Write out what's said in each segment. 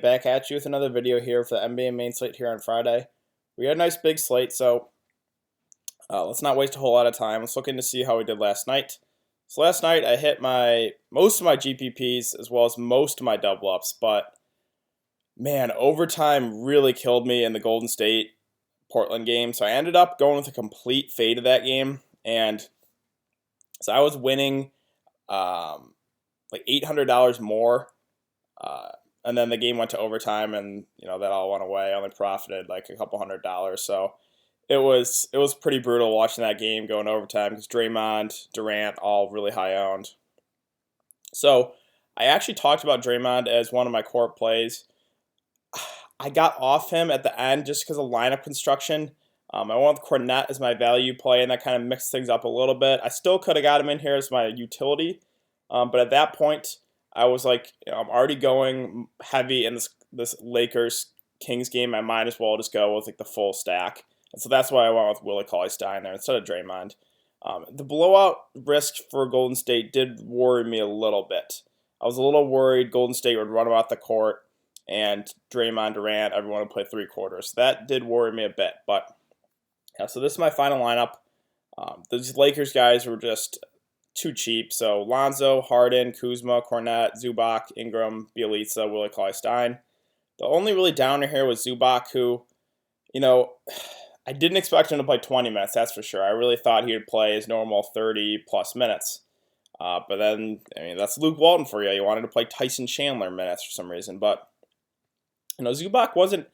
Back at you with another video here for the NBA main slate here on Friday. We had a nice big slate, so let's not waste a whole lot of time. Let's look in to see how we did last night. So last night I hit most of my GPPs as well as most of my double ups, but man, overtime really killed me in the Golden State Portland game. So I ended up going with a complete fade of that game, and so I was winning like $800 more. And then the game went to overtime, and that all went away. I only profited like a couple $100. So it was pretty brutal watching that game go into overtime because Draymond, Durant, all really high owned. So I actually talked about Draymond as one of my core plays. I got off him at the end just because of lineup construction. I went with Cornette as my value play, and that kind of mixed things up a little bit. I still could have got him in here as my utility, but at that point, I was like, I'm already going heavy in this Lakers-Kings game. I might as well just go with like the full stack. And so that's why I went with Willie Cauley-Stein there instead of Draymond. The blowout risk for Golden State did worry me a little bit. I was a little worried Golden State would run about the court and Draymond, Durant, everyone would play three quarters. That did worry me a bit. But yeah, so this is my final lineup. These Lakers guys were just too cheap. So Lonzo, Harden, Kuzma, Cornette, Zubac, Ingram, Bjelica, Willie Cauley-Stein. The only really downer here was Zubac, who, I didn't expect him to play 20 minutes, that's for sure. I really thought he would play his normal 30-plus minutes. But then, that's Luke Walton for you. You wanted to play Tyson Chandler minutes for some reason. But, Zubac wasn't,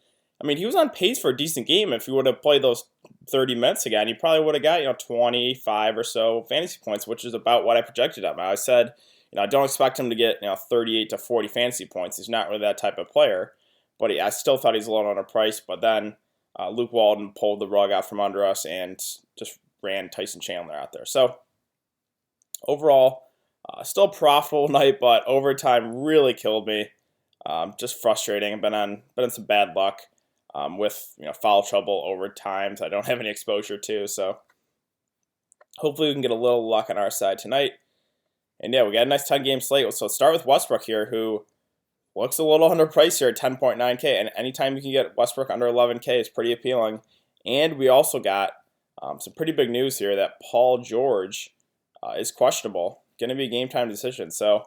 he was on pace for a decent game. If he would have played those 30 minutes again, he probably would have got, 25 or so fantasy points, which is about what I projected him. I said, I don't expect him to get, 38 to 40 fantasy points. He's not really that type of player. But I still thought he's a little underpriced. But then Luke Walton pulled the rug out from under us and just ran Tyson Chandler out there. So overall, still a profitable night, but overtime really killed me. Just frustrating. I've been on some bad luck. With foul trouble over times I don't have any exposure to, so hopefully we can get a little luck on our side tonight. And yeah, we got a nice 10-game slate. So let's start with Westbrook here, who looks a little underpriced here at 10.9K, and anytime you can get Westbrook under 11K is pretty appealing. And we also got some pretty big news here that Paul George is questionable, going to be a game time decision. So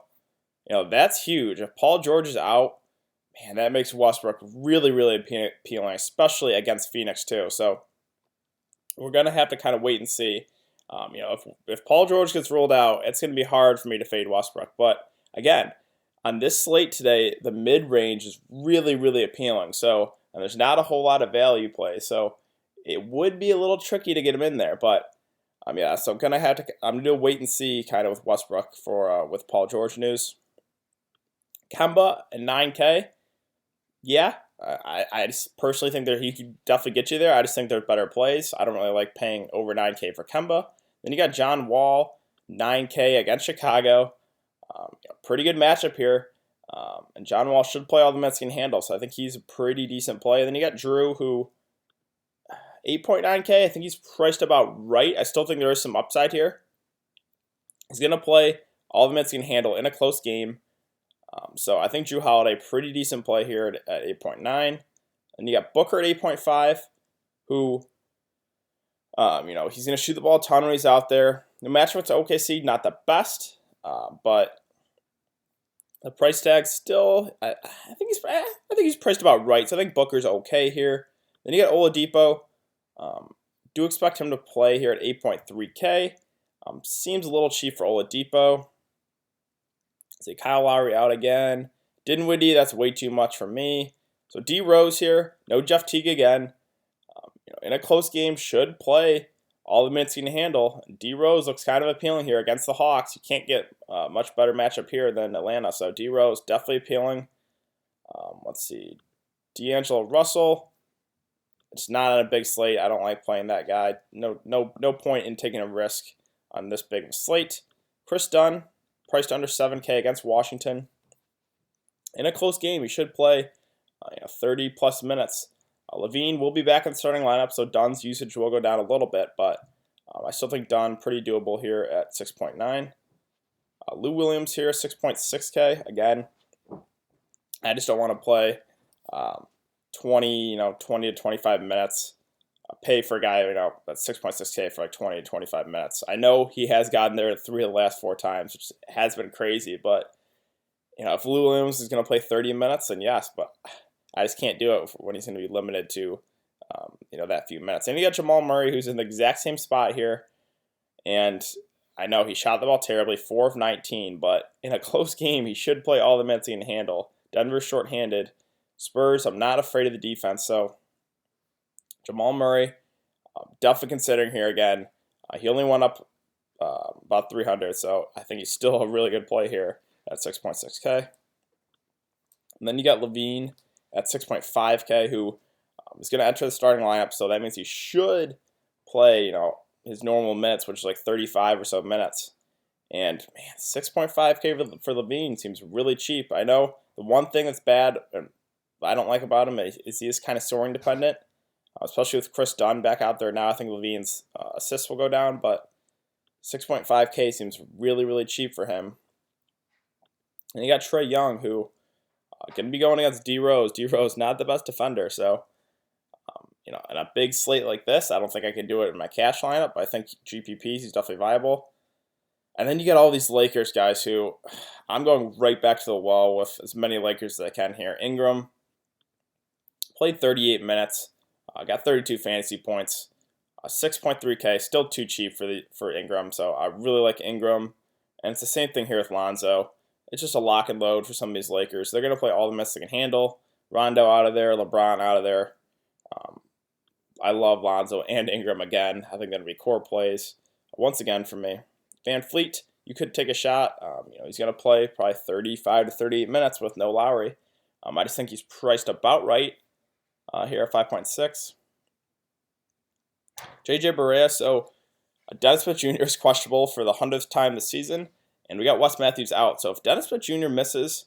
that's huge. If Paul George is out, man, that makes Westbrook really, really appealing, especially against Phoenix too. So we're going to have to kind of wait and see. If Paul George gets ruled out, it's going to be hard for me to fade Westbrook. But again, on this slate today, the mid-range is really, really appealing. So, and there's not a whole lot of value play. So it would be a little tricky to get him in there. But so I'm going to do a wait and see kind of with Westbrook with Paul George news. Kemba at 9K. Yeah, I just personally think that he could definitely get you there. I just think there's better plays. I don't really like paying over 9K for Kemba. Then you got John Wall, 9K against Chicago. Pretty good matchup here. And John Wall should play all the minutes he can handle, so I think he's a pretty decent play. Then you got Drew, who 8.9K. I think he's priced about right. I still think there is some upside here. He's going to play all the minutes he can handle in a close game. So I think Drew Holiday, pretty decent play here at 8.9. And you got Booker at 8.5, who, he's going to shoot the ball a ton when he's out there. The matchup to OKC, not the best, but the price tag still, I think he's priced about right. So I think Booker's okay here. Then you got Oladipo. Do expect him to play here at 8.3K. Seems a little cheap for Oladipo. See Kyle Lowry out again. Dinwiddie, that's way too much for me. So D Rose here, no Jeff Teague again. In a close game, should play all the minutes he can handle. D Rose looks kind of appealing here against the Hawks. You can't get a much better matchup here than Atlanta. So D Rose definitely appealing. Let's see, D'Angelo Russell. It's not on a big slate. I don't like playing that guy. No point in taking a risk on this big slate. Chris Dunn, priced under 7K against Washington. In a close game, he should play 30-plus minutes. Levine will be back in the starting lineup, so Dunn's usage will go down a little bit, but I still think Dunn pretty doable here at 6.9. Lou Williams here, 6.6K. Again, I just don't want to play 20, 20 to 25 minutes. Pay for a guy, that's 6.6K for like 20 to 25 minutes. I know he has gotten there 3 of the last 4 times, which has been crazy, but if Lou Williams is going to play 30 minutes, then yes, but I just can't do it when he's going to be limited to, that few minutes. And you got Jamal Murray, who's in the exact same spot here, and I know he shot the ball terribly, 4 of 19, but in a close game, he should play all the minutes he can handle. Denver's shorthanded. Spurs, I'm not afraid of the defense, so Jamal Murray, definitely considering here again. He only went up about 300, so I think he's still a really good play here at 6.6K. And then you got Levine at 6.5K, who is going to enter the starting lineup, so that means he should play, his normal minutes, which is like 35 or so minutes. And man, 6.5K for Levine seems really cheap. I know the one thing that's bad, and I don't like about him, is he is kind of scoring dependent, especially with Chris Dunn back out there now. I think Levine's assists will go down, but 6.5K seems really, really cheap for him. And you got Trae Young, who going to be going against D Rose. D Rose not the best defender, so in a big slate like this, I don't think I can do it in my cash lineup. I think GPPs he's definitely viable. And then you get all these Lakers guys who I'm going right back to the wall with as many Lakers as I can here. Ingram played 38 minutes, got 32 fantasy points, 6.3K, still too cheap for Ingram. So I really like Ingram, and it's the same thing here with Lonzo. It's just a lock and load for some of these Lakers. They're going to play all the minutes they can handle. Rondo out of there, LeBron out of there. I love Lonzo and Ingram again. I think that'll be core plays once again for me. Van Fleet, you could take a shot. He's going to play probably 35 to 38 minutes with no Lowry. I just think he's priced about right here at 5.6. JJ Barea, so Dennis Smith Jr. is questionable for the 100th time this season, and we got Wes Matthews out. So if Dennis Smith Jr. misses,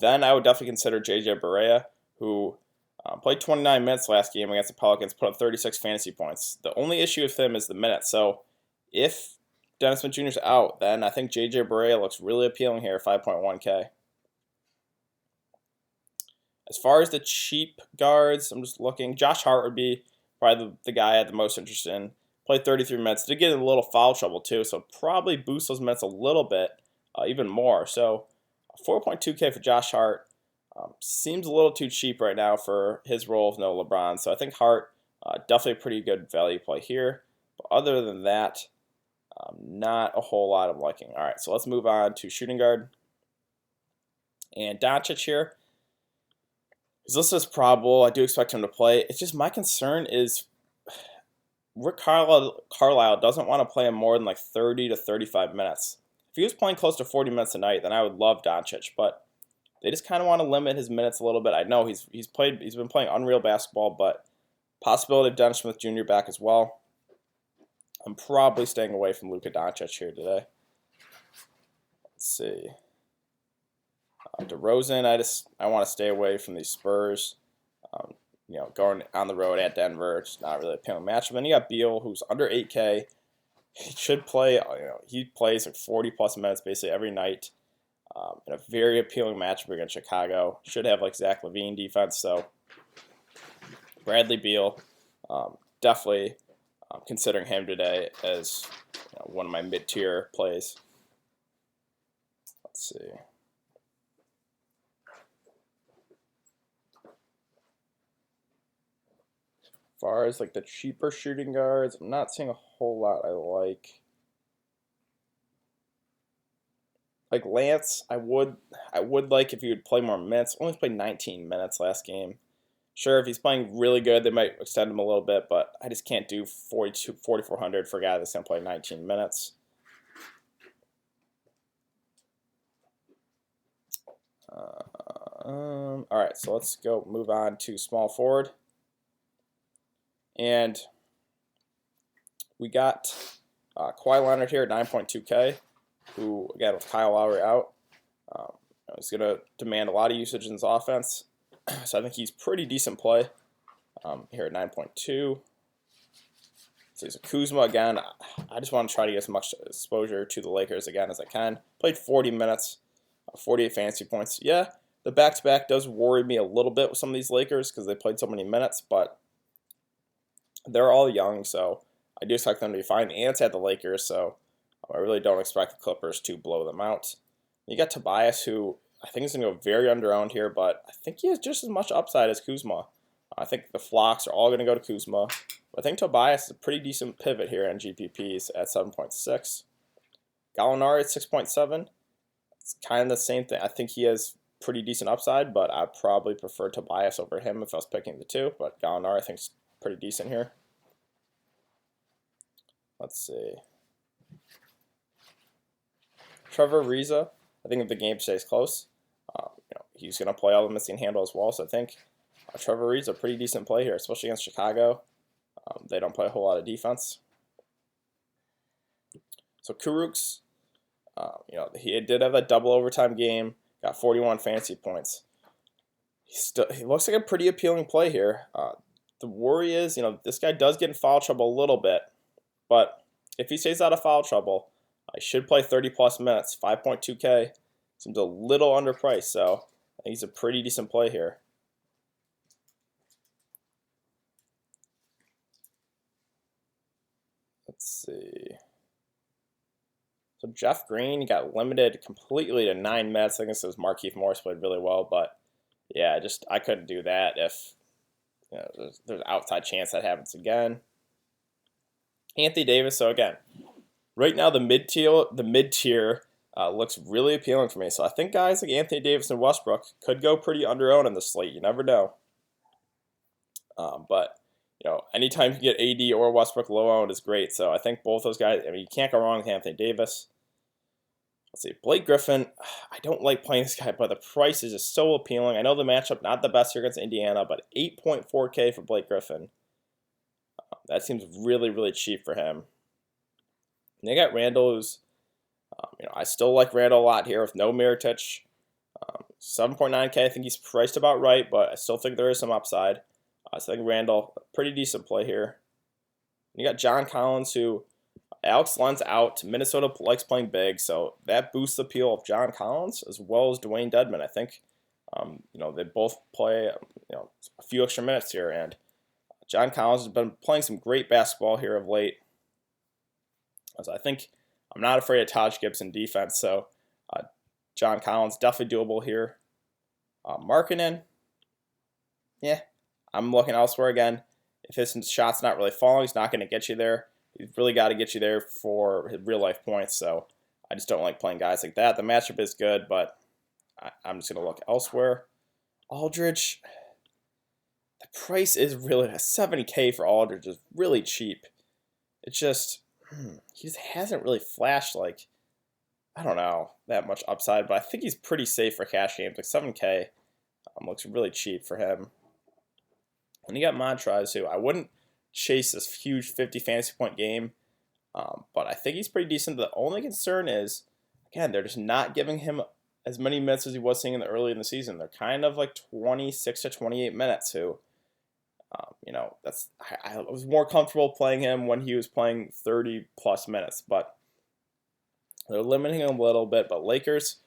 then I would definitely consider JJ Barea, who played 29 minutes last game against the Pelicans, put up 36 fantasy points. The only issue with him is the minutes. So if Dennis Smith Jr. is out, then I think JJ Barea looks really appealing here at 5.1K. As far as the cheap guards, I'm just looking. Josh Hart would be probably the guy I had the most interest in. Played 33 minutes. Did get in a little foul trouble too, so probably boost those minutes a little bit, even more. So 4.2K for Josh Hart. Seems a little too cheap right now for his role of no LeBron. So I think Hart, definitely a pretty good value play here. But other than that, not a whole lot of liking. All right, so let's move on to shooting guard. And Doncic here. He's listed as probable. I do expect him to play. It's just my concern is Rick Carlisle doesn't want to play him more than like 30 to 35 minutes. If he was playing close to 40 minutes a night, then I would love Doncic, but they just kind of want to limit his minutes a little bit. I know he's been playing unreal basketball, but possibility of Dennis Smith Jr. back as well. I'm probably staying away from Luka Doncic here today. Let's see. DeRozan, I want to stay away from these Spurs. Going on the road at Denver, it's not really a appealing matchup. Then you got Beal, who's under 8K. He should play. He plays like 40 plus minutes basically every night. In a very appealing matchup against Chicago. Should have like Zach LaVine defense. So Bradley Beal, definitely considering him today as one of my mid-tier plays. Let's see. As far as like the cheaper shooting guards, I'm not seeing a whole lot I like. Like Lance, I would like if he would play more minutes. Only played 19 minutes last game. Sure, if he's playing really good, they might extend him a little bit, but I just can't do 4,400 for a guy that's going to play 19 minutes. All right, so let's move on to small forward. And we got Kawhi Leonard here at 9.2K, who, again, with Kyle Lowry out, is going to demand a lot of usage in his offense. So I think he's pretty decent play here at 9.2. So he's a Kuzma again. I just want to try to get as much exposure to the Lakers again as I can. Played 40 minutes, 48 fantasy points. Yeah, The back-to-back does worry me a little bit with some of these Lakers because they played so many minutes, but they're all young, so I do expect them to be fine. And it's at the Lakers, so I really don't expect the Clippers to blow them out. You got Tobias, who I think is going to go very underowned here, but I think he has just as much upside as Kuzma. I think the flocks are all going to go to Kuzma. But I think Tobias is a pretty decent pivot here in GPPs at 7.6. Gallinari at 6.7. It's kind of the same thing. I think he has pretty decent upside, but I'd probably prefer Tobias over him if I was picking the two. But Gallinari I think is pretty decent here. Let's see. Trevor Ariza, I think if the game stays close, he's going to play all the missing handle as well. So I think Trevor Ariza a pretty decent play here, especially against Chicago. They don't play a whole lot of defense. So Kurucs, he did have that double overtime game, got 41 fantasy points. He looks like a pretty appealing play here. The worry is, this guy does get in foul trouble a little bit, but if he stays out of foul trouble, I should play 30-plus minutes. 5.2K seems a little underpriced, so I think he's a pretty decent play here. Let's see. So Jeff Green got limited completely to 9 minutes. I think this was Markieff Morris played really well, but yeah, I couldn't do that if there's an outside chance that happens again. Anthony Davis. So again, right now the mid tier looks really appealing for me. So I think guys like Anthony Davis and Westbrook could go pretty underowned in the slate. You never know. But anytime you get AD or Westbrook low owned is great. So I think both those guys. You can't go wrong with Anthony Davis. Let's see, Blake Griffin. I don't like playing this guy, but the price is just so appealing. I know the matchup not the best here against Indiana, but 8.4K for Blake Griffin. That seems really, really cheap for him. And they got Randall, who's, I still like Randall a lot here with no Mirotic. 7.9K, I think he's priced about right, but I still think there is some upside. So I think Randall, pretty decent play here. And you got John Collins, who Alex Len's out. Minnesota likes playing big, so that boosts the appeal of John Collins as well as Dwayne Dedmon. I think, they both play, a few extra minutes here, and John Collins has been playing some great basketball here of late. So I think I'm not afraid of Taj Gibson defense, so John Collins definitely doable here. Markkanen, I'm looking elsewhere again. If his shot's not really falling, he's not going to get you there. He's really got to get you there for his real-life points, so I just don't like playing guys like that. The matchup is good, but I'm just going to look elsewhere. Aldridge, the price is really, 70K for Aldridge is really cheap. It's just, he just hasn't really flashed, that much upside, but I think he's pretty safe for cash games. 7K looks really cheap for him. And you got Montrezl, who I wouldn't chase this huge 50 fantasy point game, but I think he's pretty decent. The only concern is, again, they're just not giving him as many minutes as he was seeing early in the season. They're kind of like 26 to 28 minutes, who, I was more comfortable playing him when he was playing 30-plus minutes, but they're limiting him a little bit. But Lakers,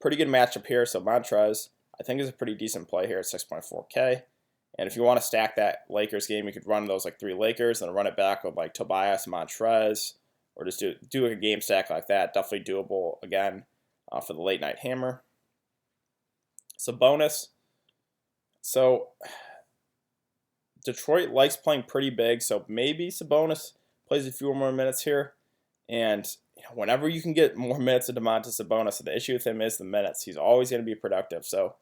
pretty good matchup here, so Montrezl, I think, is a pretty decent play here at 6.4K. And if you want to stack that Lakers game, you could run those 3 Lakers and run it back with Tobias, Montrezl, or just do a game stack like that. Definitely doable again for the late night hammer. Sabonis. So Detroit likes playing pretty big, so maybe Sabonis plays a few more minutes here. And whenever you can get more minutes of Domantas Sabonis, the issue with him is the minutes. He's always going to be productive. So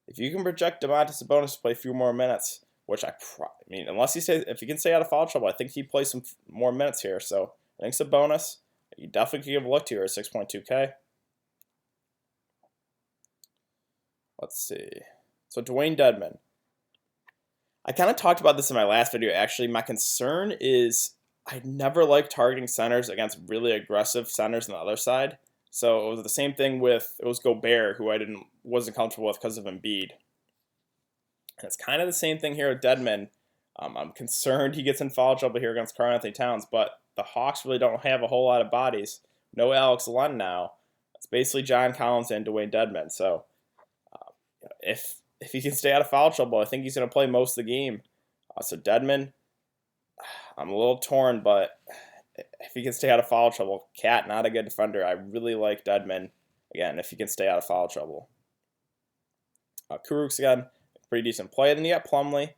if you can project Domantas Sabonis to play a few more minutes, which if he can stay out of foul trouble, I think he plays some more minutes here. So I think Sabonis, you definitely can give a look to here at 6.2K. Let's see. So Dwayne Dedmon. I kind of talked about this in my last video, actually. My concern is I never like targeting centers against really aggressive centers on the other side. So it was the same thing with, it was Gobert, who I wasn't comfortable with because of Embiid. And it's kind of the same thing here with Dedmon. I'm concerned he gets in foul trouble here against Karl-Anthony Towns, but the Hawks really don't have a whole lot of bodies. No Alex Len now. It's basically John Collins and Dwayne Dedmon. So if he can stay out of foul trouble, I think he's going to play most of the game. So Dedmon, I'm a little torn, but if he can stay out of foul trouble, Cat, not a good defender. I really like Dedmon, again, if he can stay out of foul trouble. Kuruk's, again, pretty decent play. Then you got Plumlee,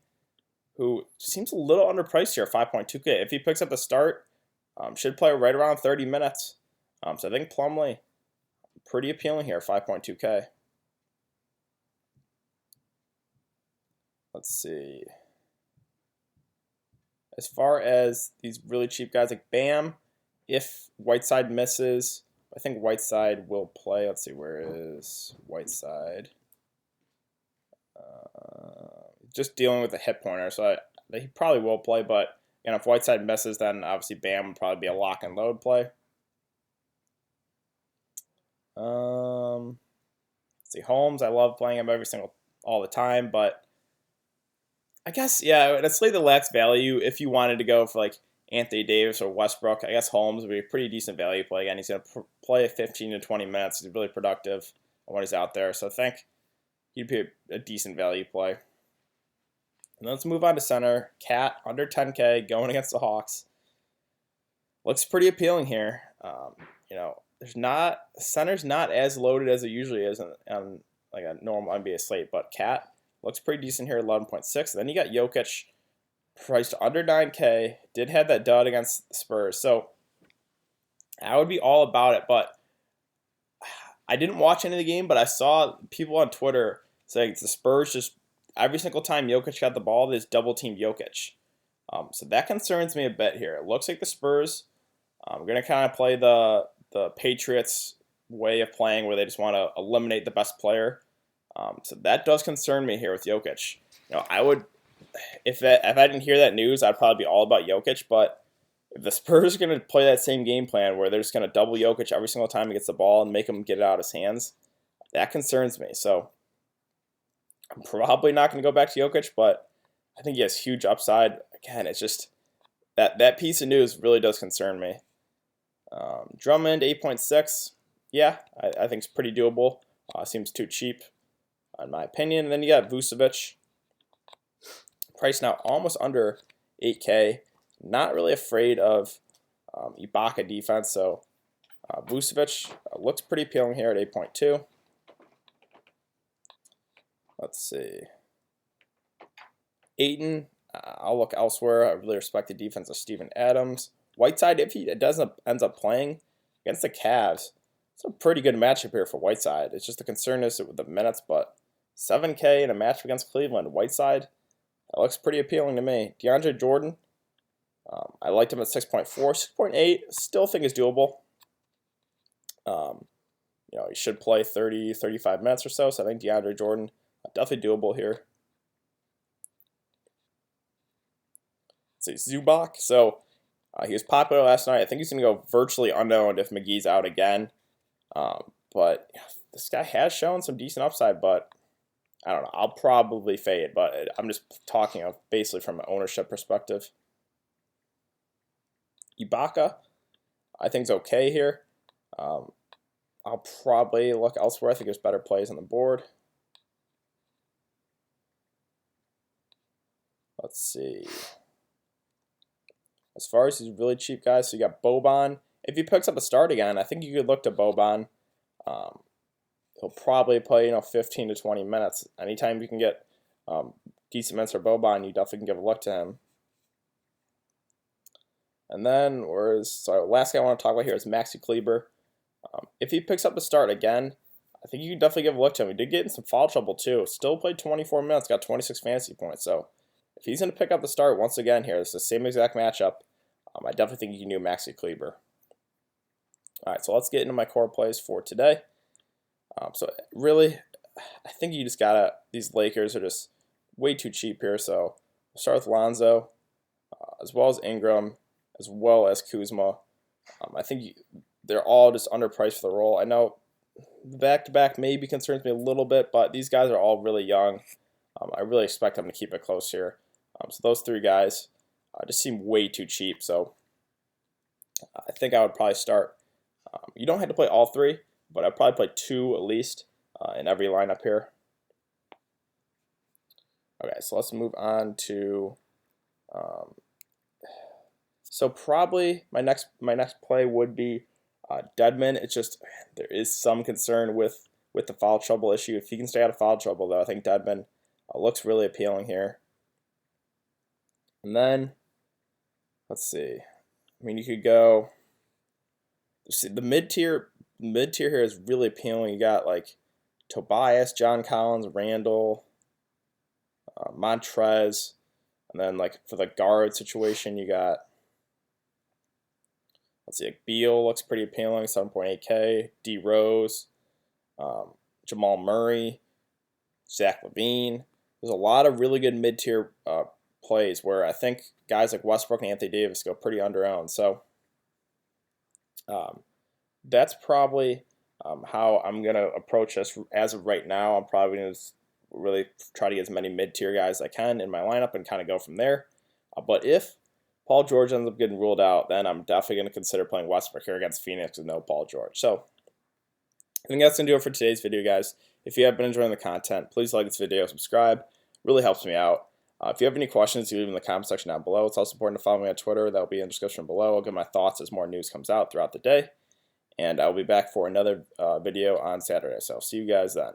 who seems a little underpriced here, 5.2K. If he picks up the start, should play right around 30 minutes. So I think Plumlee, pretty appealing here, 5.2K. Let's see. As far as these really cheap guys like Bam, if Whiteside misses, I think Whiteside will play. Let's see, where is Whiteside? Just dealing with a hit pointer, so he probably will play, but if Whiteside misses, then obviously Bam would probably be a lock and load play. Let's see, Holmes, I love playing him all the time, but I guess, yeah, in a slate that lacks value, if you wanted to go for like Anthony Davis or Westbrook, I guess Holmes would be a pretty decent value play. Again, he's going to play 15 to 20 minutes. He's really productive when he's out there, so I think he'd be a decent value play. And let's move on to center. Cat, under 10K, going against the Hawks. Looks pretty appealing here. Center's not as loaded as it usually is on like a normal NBA slate, but Cat looks pretty decent here, 11.6. Then you got Jokic, priced under 9K, did have that dud against the Spurs. So I would be all about it, but I didn't watch any of the game, but I saw people on Twitter saying the Spurs just, every single time Jokic got the ball, they just double-teamed Jokic. So that concerns me a bit here. It looks like the Spurs are going to kind of play the Patriots way of playing where they just want to eliminate the best player. So that does concern me here with Jokic. I would, if I didn't hear that news, I'd probably be all about Jokic. But if the Spurs are going to play that same game plan where they're just going to double Jokic every single time he gets the ball and make him get it out of his hands, that concerns me. So I'm probably not going to go back to Jokic, but I think he has huge upside. Again, it's just that piece of news really does concern me. Drummond, 8.6. Yeah, I think it's pretty doable. Seems too cheap, in my opinion. And then you got Vucevic. Price now almost under 8K. Not really afraid of Ibaka defense, so Vucevic looks pretty appealing here at 8.2. Let's see. Ayton, I'll look elsewhere. I really respect the defense of Steven Adams. Whiteside, if he ends up playing against the Cavs, it's a pretty good matchup here for Whiteside. It's just the concern is with the minutes, but 7K in a match against Cleveland. Whiteside, that looks pretty appealing to me. DeAndre Jordan, I liked him at 6.4. 6.8, still think is doable. He should play 30, 35 minutes or so, so I think DeAndre Jordan, definitely doable here. Let's see, Zubac. So he was popular last night. I think he's going to go virtually unknown if McGee's out again. But this guy has shown some decent upside, but I don't know. I'll probably fade, but I'm just talking basically from an ownership perspective. Ibaka, I think is okay here. I'll probably look elsewhere. I think there's better plays on the board. Let's see. As far as these really cheap guys, so you got Boban. If he picks up a start again, I think you could look to Boban. He'll probably play 15 to 20 minutes. Anytime you can get decent minutes for Boban, you definitely can give a look to him. And then, last guy I want to talk about here is Maxi Kleber. If he picks up a start again, I think you can definitely give a look to him. He did get in some foul trouble too. Still played 24 minutes, got 26 fantasy points. So if he's going to pick up the start once again here, it's the same exact matchup. I definitely think you can do Maxi Kleber. All right, so let's get into my core plays for today. So really, I think you just these Lakers are just way too cheap here. So we'll start with Lonzo, as well as Ingram, as well as Kuzma. I think they're all just underpriced for the role. I know back-to-back maybe concerns me a little bit, but these guys are all really young. I really expect them to keep it close here. So those three guys just seem way too cheap. So I think I would probably start. You don't have to play all three, but I'd probably play two at least in every lineup here. Okay, so let's move on to. So probably my next play would be Deadman. It's just there is some concern with the foul trouble issue. If he can stay out of foul trouble, though, I think Deadman looks really appealing here. And then let's see. I mean, you could go. See, the mid tier here is really appealing. You got like Tobias, John Collins, Randall, Montrez, and then like for the guard situation, you got. Let's see, like Beal looks pretty appealing, 7.8K. D Rose, Jamal Murray, Zach LaVine. There's a lot of really good mid-tier plays where I think guys like Westbrook and Anthony Davis go pretty under-owned. So that's probably how I'm going to approach this as of right now. I'm probably going to really try to get as many mid-tier guys as I can in my lineup and kind of go from there. But if Paul George ends up getting ruled out, then I'm definitely going to consider playing Westbrook here against Phoenix with no Paul George. So I think that's going to do it for today's video, guys. If you have been enjoying the content, please like this video, subscribe. Really helps me out. If you have any questions, you leave in the comment section down below. It's also important to follow me on Twitter. That will be in the description below. I'll give my thoughts as more news comes out throughout the day. And I'll be back for another video on Saturday. So I'll see you guys then.